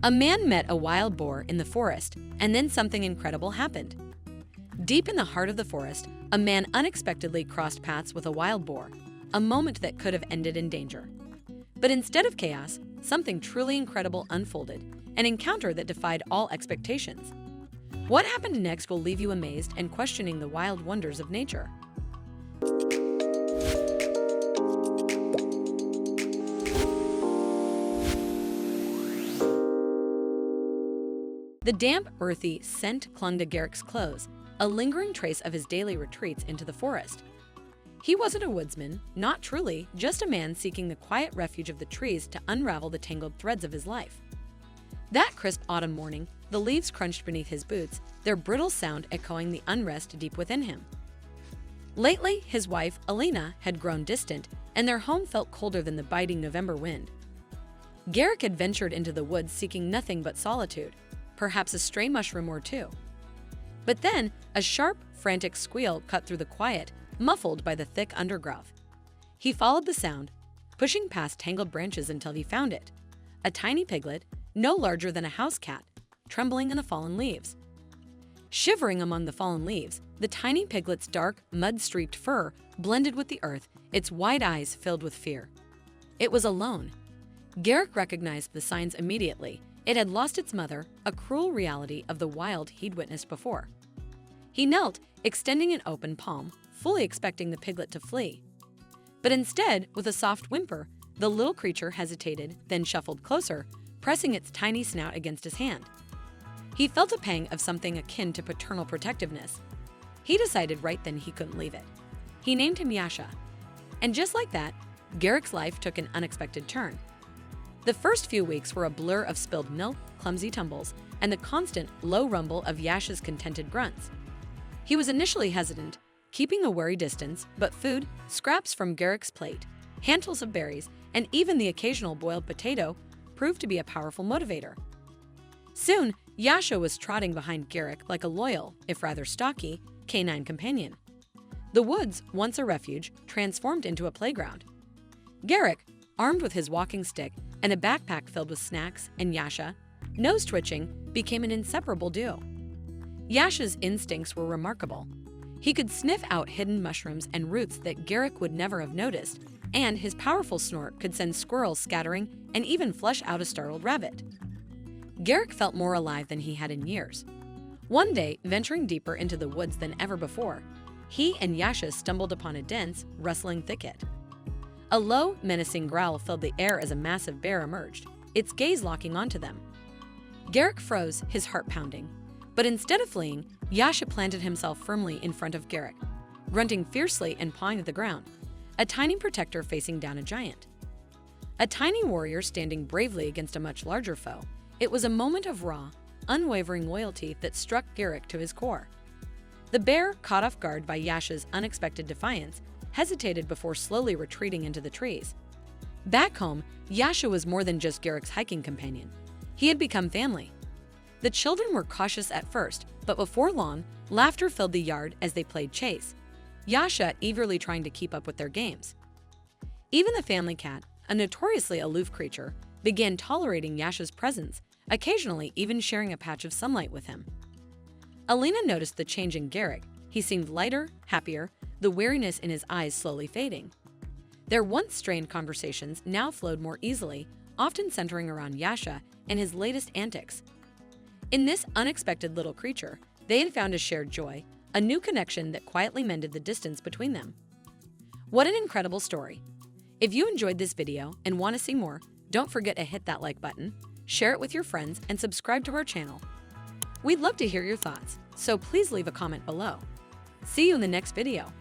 A man met a wild boar in the forest, and then something incredible happened. Deep in the heart of the forest, a man unexpectedly crossed paths with a wild boar, a moment that could have ended in danger. But instead of chaos, something truly incredible unfolded, an encounter that defied all expectations. What happened next will leave you amazed and questioning the wild wonders of nature. The damp, earthy scent clung to Garrick's clothes, a lingering trace of his daily retreats into the forest. He wasn't a woodsman, not truly, just a man seeking the quiet refuge of the trees to unravel the tangled threads of his life. That crisp autumn morning, the leaves crunched beneath his boots, their brittle sound echoing the unrest deep within him. Lately, his wife, Alina, had grown distant, and their home felt colder than the biting November wind. Garrick had ventured into the woods seeking nothing but solitude, perhaps a stray mushroom or two. But then, a sharp, frantic squeal cut through the quiet, muffled by the thick undergrowth. He followed the sound, pushing past tangled branches until he found it, a tiny piglet, no larger than a house cat, trembling in the fallen leaves. Shivering among the fallen leaves, the tiny piglet's dark, mud-streaked fur blended with the earth, its wide eyes filled with fear. It was alone. Garrick recognized the signs immediately. It had lost its mother, a cruel reality of the wild he'd witnessed before. He knelt, extending an open palm, fully expecting the piglet to flee. But instead, with a soft whimper, the little creature hesitated, then shuffled closer, pressing its tiny snout against his hand. He felt a pang of something akin to paternal protectiveness. He decided right then he couldn't leave it. He named him Yasha. And just like that, Garrick's life took an unexpected turn. The first few weeks were a blur of spilled milk, clumsy tumbles, and the constant, low rumble of Yasha's contented grunts. He was initially hesitant, keeping a wary distance, but food, scraps from Garrick's plate, handfuls of berries, and even the occasional boiled potato proved to be a powerful motivator. Soon, Yasha was trotting behind Garrick like a loyal, if rather stocky, canine companion. The woods, once a refuge, transformed into a playground. Garrick, armed with his walking stick and a backpack filled with snacks, and Yasha, nose twitching, became an inseparable duo. Yasha's instincts were remarkable. He could sniff out hidden mushrooms and roots that Garrick would never have noticed, and his powerful snort could send squirrels scattering and even flush out a startled rabbit. Garrick felt more alive than he had in years. One day, venturing deeper into the woods than ever before, he and Yasha stumbled upon a dense, rustling thicket. A low, menacing growl filled the air as a massive bear emerged, its gaze locking onto them. Garrick froze, his heart pounding. But instead of fleeing, Yasha planted himself firmly in front of Garrick, grunting fiercely and pawing at the ground, a tiny protector facing down a giant. A tiny warrior standing bravely against a much larger foe, it was a moment of raw, unwavering loyalty that struck Garrick to his core. The bear, caught off guard by Yasha's unexpected defiance, hesitated before slowly retreating into the trees. Back home, Yasha was more than just Garrick's hiking companion. He had become family. The children were cautious at first, but before long, laughter filled the yard as they played chase, Yasha eagerly trying to keep up with their games. Even the family cat, a notoriously aloof creature, began tolerating Yasha's presence, occasionally even sharing a patch of sunlight with him. Alina noticed the change in Garrick. He seemed lighter, happier, the weariness in his eyes slowly fading. Their once strained conversations now flowed more easily, often centering around Yasha and his latest antics. In this unexpected little creature, they had found a shared joy, a new connection that quietly mended the distance between them. What an incredible story! If you enjoyed this video and want to see more, don't forget to hit that like button, share it with your friends, and subscribe to our channel. We'd love to hear your thoughts, so please leave a comment below. See you in the next video.